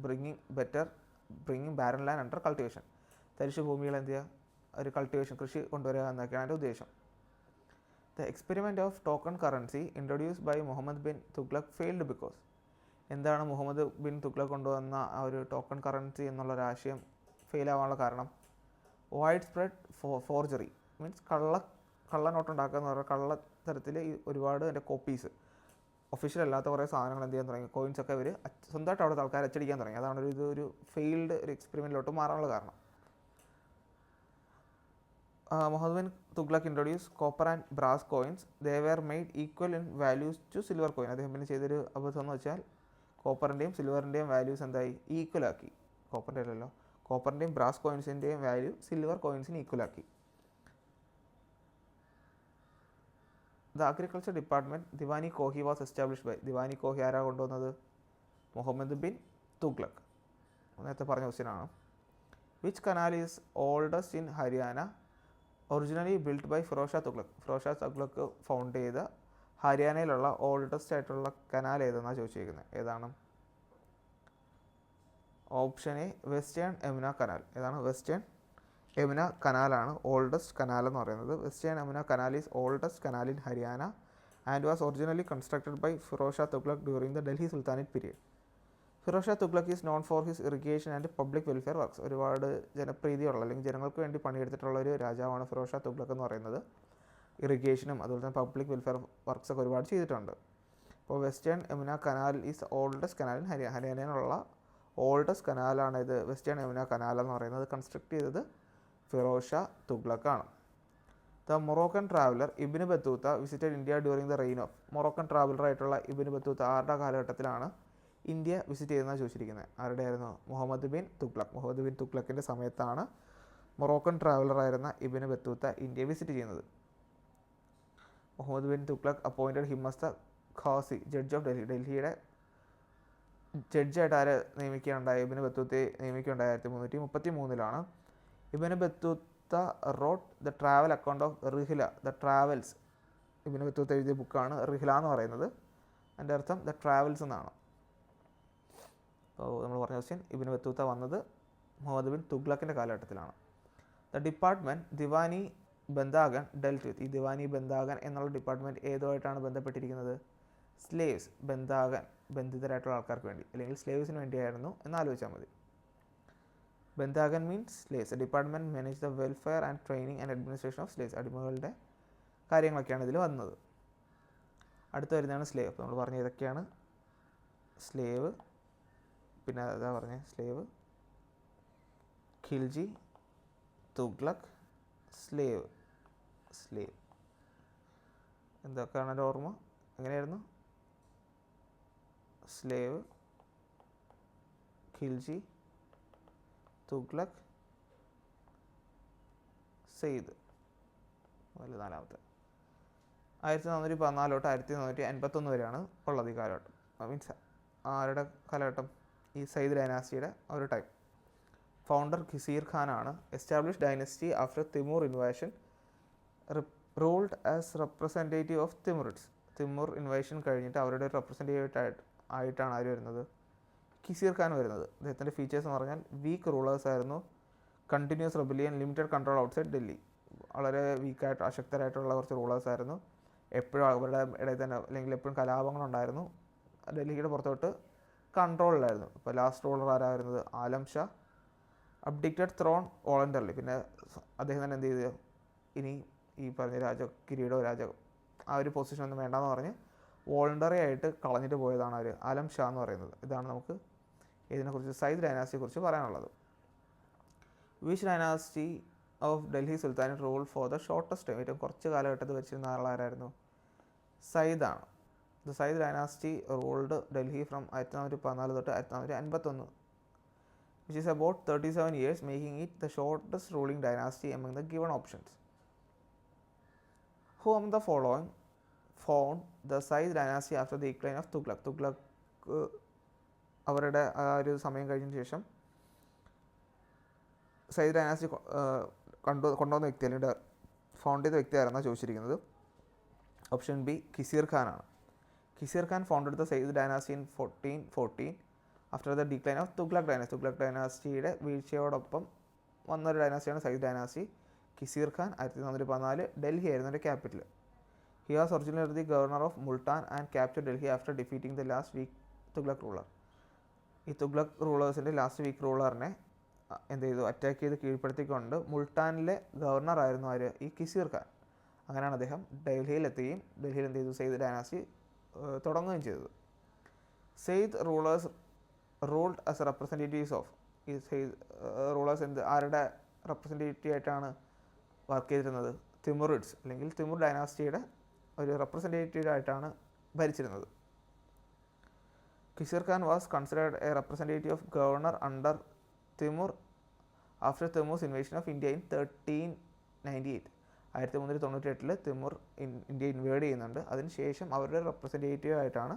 bringing barren land under cultivation. തരിശു ഭൂമികൾ എന്ത് ചെയ്യുക, ഒരു കൾട്ടിവേഷൻ, കൃഷി കൊണ്ടുവരിക എന്നൊക്കെയാണ് എൻ്റെ ഉദ്ദേശം. The experiment of token currency introduced by Muhammad bin Tughlaq failed because? എന്താണ് മുഹമ്മദ് ബിൻ തുഗ്ലക്ക് കൊണ്ടുവന്ന ആ ഒരു ടോക്കൺ കറൻസി എന്നുള്ളൊരാശയം ഫെയിൽ ആവാനുള്ള കാരണം? വൈഡ് സ്പ്രെഡ് ഫോർജറി മീൻസ് കള്ള നോട്ട് ഉണ്ടാക്കുക എന്ന് പറഞ്ഞാൽ കള്ളത്തരത്തിൽ ഈ ഒരുപാട് എൻ്റെ കോപ്പീസ്, ഒഫീഷ്യൽ അല്ലാത്ത കുറേ സാധനങ്ങൾ എന്ത് ചെയ്യാൻ തുടങ്ങി, കോയിൻസൊക്കെ അവർ സ്വന്തമായിട്ട് അവിടുത്തെ ആൾക്കാർ അച്ചടിക്കാൻ തുടങ്ങി. അതാണ് ഒരു ഫെയിൽഡ് ഒരു എക്സ്പെരിമെൻറ്റിലോട്ട് മാറാനുള്ള കാരണം. Muhammad bin Tughlaq introduce copper and brass coins, they were made equal in values to silver coin. അദ്ദേഹം പിന്നെ ചെയ്തൊരു അബദ്ധം എന്ന് വെച്ചാൽ കോപ്പറിൻ്റെയും സിൽവറിൻ്റെയും വാല്യൂസ് എന്തായി, ഈക്വലാക്കി. കോപ്പറിൻ്റെ അല്ലല്ലോ, കോപ്പറിൻ്റെയും ബ്രാസ് കോയിൻസിൻ്റെയും വാല്യൂ സിൽവർ കോയിൻസിന് ഈക്വലാക്കി. The agriculture department Diwani Kohi was establish by? Diwani Kohi ആരാ കൊണ്ടുവന്നത്? മുഹമ്മദ് ബിൻ തുഗ്ലക്ക്. നേരത്തെ പറഞ്ഞ ക്വസ്റ്റ്യനാണ്. Which canal is oldest in Haryana, originally built by Firoz Shah Tughlaq? Firoz Shah Tughlaq found ചെയ്ത ഹരിയാനയിലുള്ള ഓൾഡസ്റ്റ് ആയിട്ടുള്ള കനാൽ ഏതെന്നാണ് ചോദിച്ചിരിക്കുന്നത്. ഏതാണ്? Option A western Yamuna canal. ഏതാണ്? വെസ്റ്റേൺ യമുന കനാലാണ് ഓൾഡസ്റ്റ് കനാൽ എന്ന് പറയുന്നത്. Western Yamuna canal is oldest canal in Haryana and was originally constructed by Firoz Shah Tughlaq during the Delhi sultanate period. Firoz Shah Tughlaq is known for his irrigation and public welfare works. ഒരുപാട് ജനപ്രീതിയുള്ള അല്ലെങ്കിൽ ജനങ്ങൾക്ക് വേണ്ടി പണിയെടുത്തിട്ടുള്ള ഒരു രാജാവാണ് ഫിറോസ് ഷാ തുഗ്ലക്ക് എന്ന് പറയുന്നത്. ഇറിഗേഷനും അതുപോലെ തന്നെ പബ്ലിക് വെൽഫെയർ വർക്ക്സ് ഒക്കെ ഒരുപാട് ചെയ്തിട്ടുണ്ട്. അപ്പോൾ western Yamuna canal is oldest canal in ഹരിയാനയിലുള്ള ഓൾഡസ്റ്റ് കനാലാണ് ഇത് വെസ്റ്റേൺ യമുന കനാൽ എന്ന് പറയുന്നത്. കൺസ്ട്രക്ട് ചെയ്തത് ഫിറോസ് ഷാ തുഗ്ലക്കാണ്. The Moroccan traveller Ibn Battuta visited India during the reign of? Moroccan ട്രാവലറായിട്ടുള്ള ഇബ്നു ബത്തൂത്ത ആരുടെ കാലഘട്ടത്തിലാണ് ഇന്ത്യ വിസിറ്റ് ചെയ്തതെന്നാണ് ചോദിച്ചിരിക്കുന്നത്. ആരുടെ ആയിരുന്നു? മുഹമ്മദ് ബിൻ തുഗ്ലക്ക്. മുഹമ്മദ് ബിൻ തുഗ്ലക്കിൻ്റെ സമയത്താണ് മൊറോക്കൻ ട്രാവലറായിരുന്ന ഇബ്നു ബത്തൂത്ത ഇന്ത്യ വിസിറ്റ് ചെയ്യുന്നത്. Muhammad bin Tughlaq appointed him as the Khasi, judge of Delhi. ഡൽഹിയുടെ ജഡ്ജായിട്ട് ആരെ നിയമിക്കുകയുണ്ടായി? ഇബ്നു ബത്തൂത്തയെ നിയമിക്കുകയുണ്ടായി 1333. Ibn Battuta wrote the travel account of Rihla, the travels. Ibn Battuta എഴുതിയ ബുക്കാണ് റിഹ്ല എന്ന് പറയുന്നത്. അതിൻ്റെ അർത്ഥം ദ ട്രാവൽസ് എന്നാണ്. അപ്പോൾ നമ്മൾ പറഞ്ഞ ക്വസ്റ്റ്യൻ, ഇബ്നു ബത്തൂത്ത വന്നത് മുഹമ്മദ് ബിൻ തുഗ്ലക്കിൻ്റെ കാലഘട്ടത്തിലാണ്. The department Diwani Bandagan dealt with. ഈ ദിവാനി ബന്ദാഗൻ എന്നുള്ള ഡിപ്പാർട്ട്മെൻറ്റ് ഏതുമായിട്ടാണ് ബന്ധപ്പെട്ടിരിക്കുന്നത്? സ്ലേവ്സ്, ബന്ദാഗൻ ബന്ധിതരായിട്ടുള്ള ആൾക്കാർക്ക് വേണ്ടി അല്ലെങ്കിൽ സ്ലേവ്സിന് വേണ്ടിയായിരുന്നു എന്ന് ആലോചിച്ചാൽ മതി. Bandagan means slaves. Department manage the welfare and training and administration of slaves. അടിമകളുടെ കാര്യങ്ങളൊക്കെയാണ് ഇതിൽ വന്നത്. അടുത്ത് വരുന്നതാണ് സ്ലേവ്. അപ്പോൾ നമ്മൾ പറഞ്ഞ ഇതൊക്കെയാണ് സ്ലേവ്. പിന്നെ അതാ പറഞ്ഞത് സ്ലേവ്, ഖിൽജി, തുഗ്ലക്, സ്ലേവ്. എന്തൊക്കെയാണ് എൻ്റെ ഓർമ്മ? എങ്ങനെയായിരുന്നു? സ്ലേവ്, ഖിൽജി, തുഗ്ലക്, സെയ്ദ്. അതിൽ നാലാമത്തെ 1414 തൊട്ട് 1451 വരെയാണ് ഉള്ളത് ഈ കാലഘട്ടം. മീൻസ് ആരുടെ കാലഘട്ടം? ഈ സയ്യിദ് ഡൈനാസ്റ്റിയുടെ ഒരു ടൈം. ഫൗണ്ടർ ഖിസീർ ഖാനാണ്. Establish dynasty after Timur invasion, ruled as representative of Timurids. Timur invasion കഴിഞ്ഞിട്ട് അവരുടെ ഒരു റെപ്രസെൻറ്റേറ്റീവ് ആയിട്ടാണ് ആര് വരുന്നത്? ഖിസീർ ഖാൻ വരുന്നത്. അദ്ദേഹത്തിൻ്റെ ഫീച്ചേഴ്സ് എന്ന് പറഞ്ഞാൽ വീക്ക് റൂളേഴ്സ് ആയിരുന്നു, continuous rebellion, limited control outside Delhi. വളരെ വീക്കായിട്ട് അശക്തരായിട്ടുള്ള കുറച്ച് റൂളേഴ്സ് ആയിരുന്നു. എപ്പോഴും അവരുടെ ഇടയിൽ തന്നെ അല്ലെങ്കിൽ എപ്പോഴും കലാപങ്ങളുണ്ടായിരുന്നു. ഡൽഹിയുടെ പുറത്തോട്ട് കൺട്രോളിലായിരുന്നു. ഇപ്പോൾ ലാസ്റ്റ് റൂളർ ആരായിരുന്നത്? Alam Shah. Abdicated throne voluntarily. പിന്നെ അദ്ദേഹം തന്നെ എന്ത് ചെയ്തു? ഇനി ഈ പറഞ്ഞ കിരീടോ ആ ഒരു പൊസിഷൻ ഒന്നും വേണ്ടെന്ന് പറഞ്ഞ് വോളണ്ടറി ആയിട്ട് കളഞ്ഞിട്ട് പോയതാണ് അവർ ആലം ഷാ എന്ന് പറയുന്നത്. ഇതാണ് നമുക്ക് ഇതിനെക്കുറിച്ച് സയ്യിദ് ഡൈനാസ്റ്റിയെക്കുറിച്ച് പറയാനുള്ളത്. Which dynasty of Delhi sultanate rule for the shortest time? ഏറ്റവും കുറച്ച് കാലഘട്ടത്തിൽ വെച്ചിരുന്ന ആളാരായിരുന്നു? സയ്യിദാണ്. The Sayyid dynasty ruled Delhi from 1414 തൊട്ട് 1451, which is about 37 years, making it the shortest ruling dynasty among the given options. Who among the following found the Sayyid dynasty after the decline of Tughlaq? Tughlaq അവരുടെ ആ ഒരു സമയം കഴിഞ്ഞതിന് ശേഷം സയ്യിദ് ഡൈനാസ്റ്റി കൊണ്ടുവന്ന വ്യക്തി അല്ലെങ്കിൽ ഫൗണ്ട് ചെയ്ത വ്യക്തി ആരെന്നാണ് ചോദിച്ചിരിക്കുന്നത്. ഓപ്ഷൻ ബി ഖിസീർ ഖാനാണ്. Khizr Khan founded the Sayyid dynasty in 1414 after the decline of Tughlaq dynasty. Tughlaq ഡൈനാസ്റ്റിയുടെ വീഴ്ചയോടൊപ്പം വന്നൊരു ഡൈനാസ്റ്റിയാണ് സയ്യിദ് ഡൈനാസ്റ്റി. ഖിസീർ ഖാൻ 1414 ഡൽഹി ആയിരുന്നു എൻ്റെ capital. He was originally the governor of Multan and capture Delhi after defeating the last weak Tughlaq ruler. ഈ തുഗ്ലക് റൂളേഴ്സിൻ്റെ ലാസ്റ്റ് വീക്ക് റൂളറിനെ എന്ത് ചെയ്തു? അറ്റാക്ക് ചെയ്ത് കീഴ്പ്പെടുത്തിക്കൊണ്ട് മുൾട്ടാനിലെ ഗവർണറായിരുന്നു ആര്? ഈ ഖിസീർ ഖാൻ. അങ്ങനെയാണ് അദ്ദേഹം ഡൽഹിയിലെത്തുകയും ഡൽഹിയിൽ എന്ത് ചെയ്തു? സയ്യിദ് ഡൈനാസ്റ്റി തുടങ്ങുകയും ചെയ്തത്. Sayyid rulers ruled as representatives of. ഈ സയ്യിദ് റൂളേഴ്സ് ആരുടെ റെപ്രസെൻറ്റേറ്റീവ് ആയിട്ടാണ് വർക്ക് ചെയ്തിരുന്നത്? തിമുറിഡ്സ് അല്ലെങ്കിൽ തിമുർ ഡൈനാസ്റ്റിയുടെ ഒരു റെപ്രസെൻറ്റേറ്റീവ് ആയിട്ടാണ് ഭരിച്ചിരുന്നത്. Khizr Khan was considered a representative of governor under Timur after Timur's invasion of India in 1398. 1398 Timur India invade ചെയ്യുന്നുണ്ട്. അതിനുശേഷം അവരുടെ റെപ്രസെൻറ്റേറ്റീവ് ആയിട്ടാണ്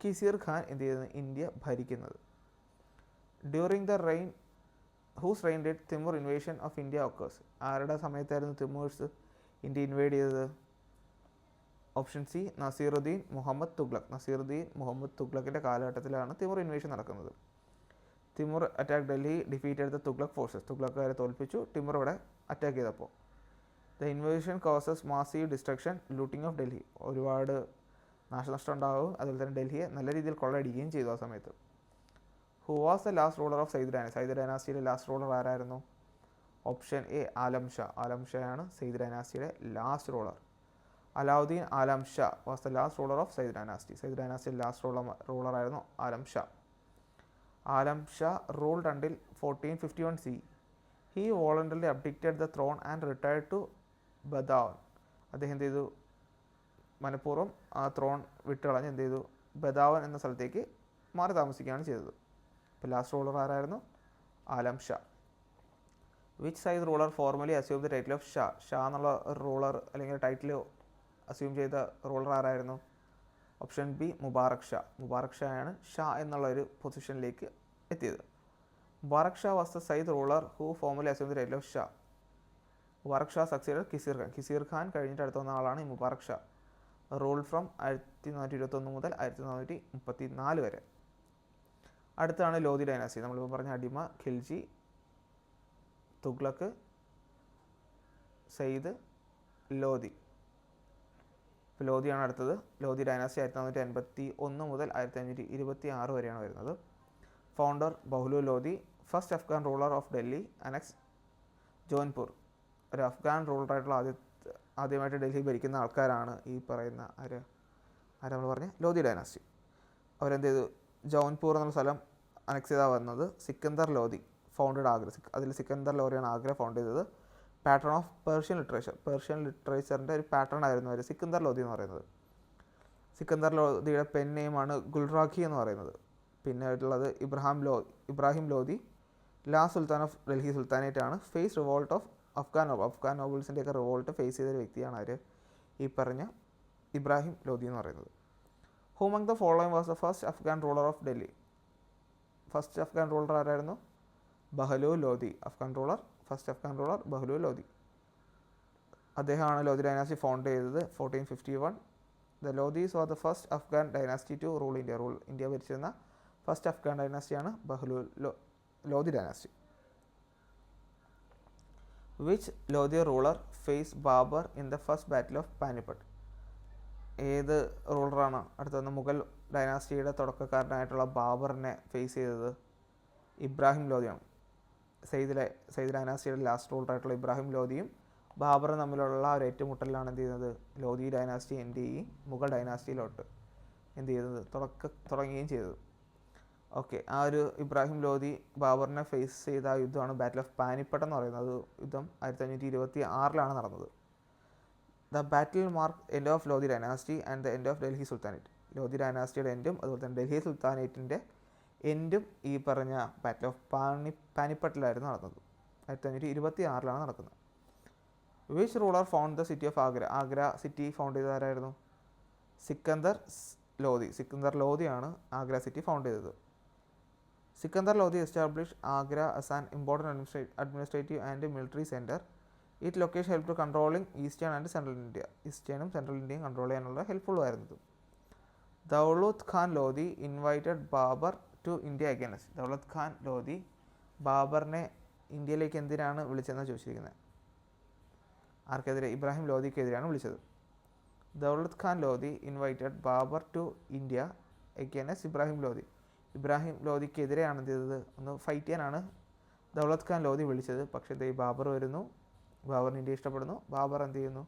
ഖിസീർ ഖാൻ എന്ത് ചെയ്യുന്നത്? ഇന്ത്യ ഭരിക്കുന്നത്. During the reign whose reign did Timur invasion of India occurs? ആരുടെ സമയത്തായിരുന്നു തിമൂർസ് ഇന്ത്യ ഇൻവേഡ് ചെയ്തത്? Option C Nasiruddin Muhammad Tughlaq. നസീറുദ്ദീൻ മുഹമ്മദ് തുഗ്ലക്കിൻ്റെ കാലഘട്ടത്തിലാണ് തിമുർ ഇൻവേഷൻ നടക്കുന്നത്. Timur attack Delhi, defeated the Tughlaq forces. തുഗ്ലക്കുകാരെ തോൽപ്പിച്ചു തിമുർ ഇവിടെ അറ്റാക്ക് ചെയ്തപ്പോൾ. The invasion causes massive destruction, looting of Delhi. ഒരുപാട് നാശനഷ്ടം ഉണ്ടാവും. അതുപോലെ തന്നെ ഡൽഹിയെ നല്ല രീതിയിൽ കൊള്ളയടിക്കുകയും ചെയ്തു ആ സമയത്ത്. Who was the last ruler of Sayyid dynasty? Sayyid ഡൈനാസ്റ്റിയുടെ ലാസ്റ്റ് റൂളർ ആരായിരുന്നു? Option A Alam Shah. ആലം ഷായാണ് സയ്യിദ് ഡൈനാസ്റ്റിയുടെ last ruler. Alauddin Alam Shah was the last ruler of Sayyid dynasty. Sayyid ഡൈനാസ്റ്റിയുടെ ലാസ്റ്റ് റൂളറായിരുന്നു Alam Shah. Alam Shah ruled until 1451 CE. He voluntarily abdicated the throne and retired to Badaun. അദ്ദേഹം എന്ത് ചെയ്തു? മനഃപൂർവ്വം ആ ത്രോൺ വിട്ടുകളഞ്ഞ് എന്ത് ചെയ്തു? ബദാവൻ എന്ന സ്ഥലത്തേക്ക് മാറി താമസിക്കുകയാണ് ചെയ്തത്. ഇപ്പോൾ ലാസ്റ്റ് റൂളർ ആരായിരുന്നു? Alam Shah. Which Sayyid ruler formally assume the title of Shah? Shah എന്നുള്ള റൂളർ അല്ലെങ്കിൽ ടൈറ്റിൽ അസ്യൂം ചെയ്ത റൂളർ ആരായിരുന്നു? Option B Mubarak Shah. മുബാറക് ഷായാണ് ഷാ എന്നുള്ള ഒരു പൊസിഷനിലേക്ക് എത്തിയത്. Mubarak Shah was the Sayyid ruler who formally assume the title of Shah. Mubarak Shah succeeded Khizr Khan. Khizr Khan കഴിഞ്ഞിട്ട് അടുത്ത വന്ന ആളാണ് ഈ മുബാറക് ഷാ. റൂൾ ഫ്രം 1421 മുതൽ 1434 വരെ. അടുത്താണ് ലോധി ഡൈനാസ്റ്റി. നമ്മളിപ്പോൾ പറഞ്ഞ അടിമ, ഖിൽജി, തുഗ്ലക്ക്, സയ്യിദ്, ലോധി. ഇപ്പോൾ ലോധിയാണ് അടുത്തത്. ലോധി ഡൈനാസ്റ്റി 1451 മുതൽ 1526 വരെയാണ് വരുന്നത്. Founder Bahlul Lodi. First Afghan ruler of Delhi annex Jaunpur. ഒരു അഫ്ഗാൻ റൂളറായിട്ടുള്ള ആദ്യമായിട്ട് ഡൽഹി ഭരിക്കുന്ന ആൾക്കാരാണ് ഈ പറയുന്ന ആരാ നമ്മൾ പറഞ്ഞ ലോധി ഡൈനാസ്റ്റി. അവരെന്ത് ചെയ്തു, ജൗൻപൂർ എന്നുള്ള സ്ഥലം അനക്സ് ചെയ്താൽ വന്നത് സിക്കന്ദർ ലോധി ഫൗണ്ടഡ് ആഗ്ര. അതിൽ സിക്കന്ദർ ലോധിയാണ് ആഗ്ര ഫൗണ്ട് ചെയ്തത്. പാറ്റേൺ ഓഫ് പേർഷ്യൻ ലിറ്ററേച്ചറിൻ്റെ ഒരു പാറ്റേൺ ആയിരുന്നു അവർ സിക്കന്ദർ ലോധി എന്ന് പറയുന്നത്. സിക്കന്ദർ ലോധിയുടെ പെൻ നെയിമാണ് ഗുൽറാഖി എന്ന് പറയുന്നത്. പിന്നെ ആയിട്ടുള്ളത് Ibrahim Lodi, last sultan of Delhi sultanate ആണ്. ഫേസ് റിവോൾട്ട് ഓഫ് അഫ്ഗാൻ നോബിൾസിൻ്റെയൊക്കെ റിവോൾട്ട് ഫേസ് ചെയ്തൊരു വ്യക്തിയാണ് ആര്, ഈ പറഞ്ഞ ഇബ്രാഹിം ലോധി എന്ന് പറയുന്നത്. Who among the following was the first Afghan ruler of Delhi? First Afghan ruler ആരായിരുന്നു? Bahlul Lodi. First Afghan ruler Bahlul Lodi. അദ്ദേഹമാണ് ലോധി ഡൈനാസ്റ്റി ഫൗണ്ട് ചെയ്തത് 1451. The Lodis were the first Afghan dynasty to rule India ഭരിച്ചിരുന്ന first Afghan ഡൈനാസ്റ്റിയാണ് Lodhi dynasty. Which Lodhi ruler face Babur in the first battle of Panipat? ഏത് റൂളറാണ് അടുത്ത മുഗൾ ഡൈനാസ്റ്റിയുടെ തുടക്കക്കാരനായിട്ടുള്ള ബാബറിനെ ഫേസ് ചെയ്തത്? ഇബ്രാഹിം ലോധിയാണ്. സെയ്ദ് ഡൈനാസ്റ്റിയുടെ ലാസ്റ്റ് റൂളറായിട്ടുള്ള ഇബ്രാഹിം ലോധിയും ബാബറും തമ്മിലുള്ള ഒരു ഏറ്റുമുട്ടലിലാണ് എന്ത് ചെയ്യുന്നത്, ലോധി ഡൈനാസ്റ്റി എൻഡ് ചെയ്യുകയും മുഗൾ ഡൈനാസ്റ്റിയിലോട്ട് എന്ത് ചെയ്യുന്നത് തുടങ്ങുകയും ചെയ്തത്. ഓക്കെ, ആ ഒരു ഇബ്രാഹിം ലോധി ബാബറിനെ ഫേസ് ചെയ്ത ആ യുദ്ധമാണ് ബാറ്റിൽ ഓഫ് പാനിപ്പട്ട് എന്ന് പറയുന്നത്. യുദ്ധം 1526 നടന്നത്. The battle mark end of Lodi dynasty and the end of Delhi sultanate. Lodi ഡൈനാസ്റ്റിയുടെ എൻഡും അതുപോലെ തന്നെ ഡൽഹി സുൽത്താനേറ്റിൻ്റെ എൻഡും ഈ പറഞ്ഞ ബാറ്റിൽ ഓഫ് പാനിപ്പട്ടിലായിരുന്നു നടന്നത്. 1526 നടക്കുന്നത്. Which ruler found the city of Agra city found ചെയ്തതാരായിരുന്നു? സിക്കന്ദർ ലോധിയാണ് ആഗ്ര സിറ്റി ഫൗണ്ട് ചെയ്തത്. Sikandar Lodi establish Agra as an important administrative and military centre. It location help to controlling eastern and central India. ഈസ്റ്റേണും സെൻട്രൽ ഇന്ത്യയും കൺട്രോൾ ചെയ്യാനുള്ള ഹെൽപ്ഫുൾ ആയിരുന്നത്. Daulat Khan Lodi invited Babur to India against. Daulat Khan Lodi ബാബറിനെ ഇന്ത്യയിലേക്ക് എന്തിനാണ് വിളിച്ചതെന്ന് ചോദിച്ചിരിക്കുന്നത്. ആർക്കെതിരെ? ഇബ്രാഹിം ലോധിക്കെതിരെയാണ് വിളിച്ചത്. Daulat Khan Lodi invited Babur to India against Ibrahim Lodi. Ibrahim ലോധിക്കെതിരെയാണ് എന്ത് ചെയ്തത്, ഒന്ന് ഫൈറ്റ് ചെയ്യാനാണ് ദൗലത് ഖാൻ ലോധി വിളിച്ചത്. പക്ഷേ ബാബർ വരുന്നു, ബാബറിന് ഇന്ത്യ ഇഷ്ടപ്പെടുന്നു. ബാബർ എന്ത് ചെയ്യുന്നു,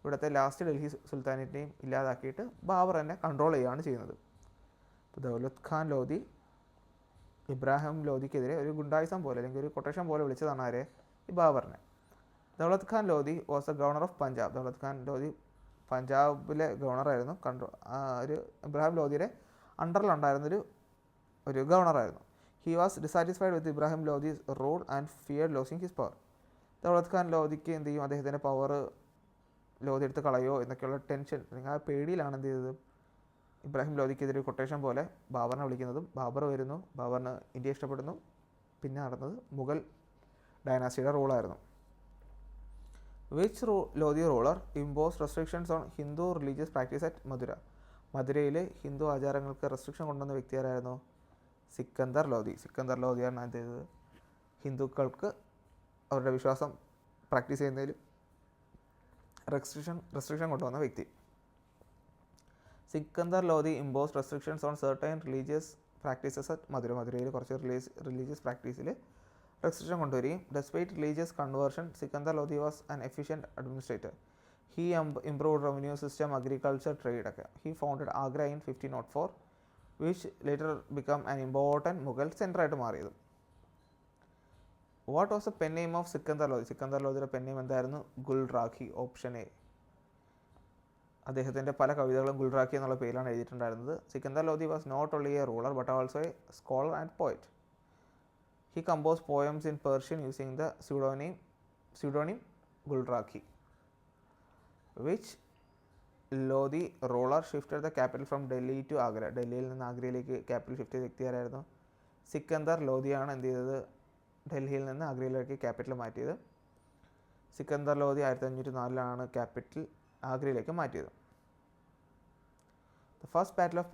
ഇവിടുത്തെ ലാസ്റ്റ് ഡൽഹി സുൽത്താനേറ്റിനെയും ഇല്ലാതാക്കിയിട്ട് ബാബർ തന്നെ കൺട്രോൾ ചെയ്യുകയാണ് ചെയ്യുന്നത്. അപ്പോൾ ദൗലത് ഖാൻ ലോധി ഇബ്രാഹിം ലോധിക്കെതിരെ ഒരു ഗുണ്ടായിസം പോലെ അല്ലെങ്കിൽ ഒരു കൊട്ടേഷൻ പോലെ വിളിച്ചതാണ് ആരെ, ഈ ബാബറിനെ. Daulat Khan Lodi was the governor of Punjab. Daulat Khan Lodi പഞ്ചാബിലെ ഗവർണറായിരുന്നു. ഒരു ഇബ്രാഹിം ലോധിയുടെ അണ്ടറിലുണ്ടായിരുന്നൊരു ഗവർണറായിരുന്നു. He was dissatisfied with Ibrahim Lodi's rule and feared losing his power. Daulat Khan ലോധിക്ക് എന്ത് ചെയ്യും, അദ്ദേഹത്തിൻ്റെ പവർ ലോധി എടുത്ത് കളയോ എന്നൊക്കെയുള്ള ടെൻഷൻ അല്ലെങ്കിൽ ആ പേടിയിലാണ് എന്ത് ചെയ്തത്, ഇബ്രാഹിം ലോധിക്കെതിരെ കൊട്ടേഷൻ പോലെ ബാബറിനെ വിളിക്കുന്നതും. ബാബർ വരുന്നു, ബാബറിന് ഇന്ത്യ ഇഷ്ടപ്പെടുന്നു. പിന്നെ നടന്നത് മുഗൾ ഡൈനാസ്റ്റിയുടെ റൂളായിരുന്നു. Which Lodhi ruler impose restrictions on Hindu religious practice at Mathura? മധുരയിൽ ഹിന്ദു ആചാരങ്ങൾക്ക് റെസ്ട്രിക്ഷൻ കൊണ്ടുവന്ന വ്യക്തി ആരായിരുന്നു? സിക്കന്ദർ ലോധിയാണ് എന്ത് ചെയ്തത്, ഹിന്ദുക്കൾക്ക് അവരുടെ വിശ്വാസം പ്രാക്ടീസ് ചെയ്യുന്നതിൽ റെസ്ട്രിക്ഷൻ കൊണ്ടുവന്ന വ്യക്തി. Sikandar Lodi impose restrictions on certain religious practices at മധുരയിൽ കുറച്ച് റിലീജിയസ് പ്രാക്ടീസിൽ റെസ്ട്രിക്ഷൻ കൊണ്ടുവരികയും. Despite religious conversion, Sikandar Lodi was an efficient administrator. He improved revenue system, agriculture, trade ഒക്കെ. He founded Agra in 1504 which later become an important Mughal സെൻറ്ററായിട്ട് മാറിയത്. What was the pen name of Sikandar ലോധിയുടെ പെൻ നെയിം എന്തായിരുന്നു? ഗുൽറാഖി. Option A. അദ്ദേഹത്തിൻ്റെ പല കവിതകളും ഗുൽറാഖി എന്നുള്ള പേരിലാണ് എഴുതിയിട്ടുണ്ടായിരുന്നത്. Sikandar Lodi was not only a ruler but also a scholar and poet. He composed poems in Persian using the pseudonym Gulrakhi. Which Lodhi ruler shifted the capital from Delhi to Agra? ഡൽഹിയിൽ നിന്ന് ആഗ്രയിലേക്ക് ക്യാപിറ്റൽ ഷിഫ്റ്റ് ചെയ്ത വ്യക്തി ആരായിരുന്നു? സിക്കന്ദർ ലോധിയാണ് എന്ത് ചെയ്തത്, ഡൽഹിയിൽ നിന്ന് ആഗ്രയിലേക്ക് ക്യാപിറ്റൽ മാറ്റിയത്. സിക്കന്ദർ ലോധി 1504 ക്യാപിറ്റൽ ആഗ്രയിലേക്ക് മാറ്റിയത്. The first battle of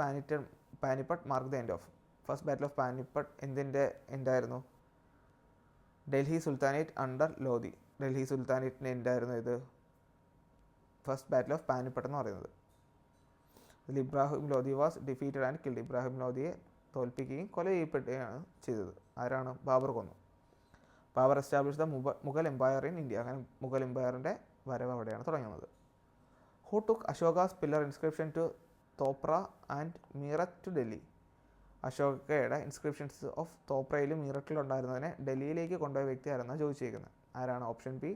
Panipat marked the end of. First battle of Panipat എന്തിൻ്റെ എൻഡായിരുന്നു? Delhi sultanate under Lodi. ഡൽഹി സുൽത്താനേറ്റിൻ്റെ എൻഡായിരുന്നു ഇത് ഫസ്റ്റ് ബാറ്റിൽ ഓഫ് പാനിപ്പട്ട് എന്ന് പറയുന്നത്. അതിൽ Ibrahim Lodi was defeated and killed. Ibrahim ലോധിയെ തോൽപ്പിക്കുകയും കൊല ചെയ്യപ്പെടുകയാണ് ചെയ്തത്. ആരാണ്? ബാബർ കൊന്നു. Babur establish the Mughal empire in India. അങ്ങനെ മുഗൾ എംപയറിൻ്റെ വരവ് അവിടെയാണ് തുടങ്ങുന്നത്. Who took Ashoka's pillar inscription to Topra and Meerut to Delhi. അശോകയുടെ ഇൻസ്ക്രിപ്ഷൻസ് ഓഫ് തോപ്രയിലും മീററ്റിലും ഉണ്ടായിരുന്നതിനെ ഡൽഹിയിലേക്ക് കൊണ്ടുപോയ വ്യക്തി ആരെന്നാണ് ചോദിച്ചിരിക്കുന്നത്. ആരാണ്? Option B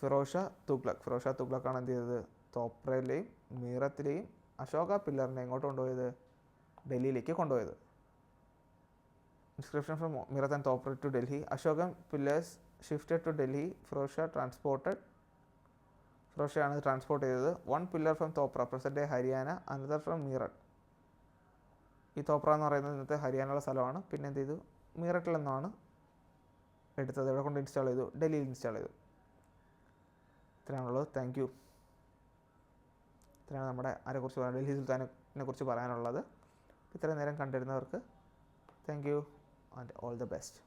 Firoz Shah Tughlaq. ഫിറോസ് ഷാ തുഗ്ലക്കാണ് എന്ത് ചെയ്തത്? തോപ്രയിലെയും മീറത്തിലെയും അശോക പില്ലറിനെ എങ്ങോട്ട് കൊണ്ടുപോയത്? ഡൽഹിയിലേക്ക് കൊണ്ടുപോയത്. Inscription from Meerut and Topra to Delhi. Ashokan pillars shifted to Delhi. Firoz Shah Firoz Shah ആണ് ട്രാൻസ്പോർട്ട് ചെയ്തത്. 1 pillar from Topra present day Haryana, another from Meerut. ഈ തോപ്ര എന്ന് പറയുന്നത് ഇന്നത്തെ ഹരിയാനയുള്ള സ്ഥലമാണ്. പിന്നെ എന്ത് ചെയ്തു? മീററ്റിൽ നിന്നാണ് എടുത്തത്. എവിടെ കൊണ്ട് ഇൻസ്റ്റാൾ ചെയ്തു? ഡൽഹിയിൽ ഇൻസ്റ്റാൾ ചെയ്തു. ഇത്രയാണുള്ളത്. Thank you. ഇത്രയാണ് നമ്മുടെ ആരെക്കുറിച്ച് പറയാൻ, ഡൽഹി സുൽത്താനെ കുറിച്ച് പറയാനുള്ളത്. ഇത്രയും നേരം കണ്ടിരുന്നവർക്ക് thank you and all the best.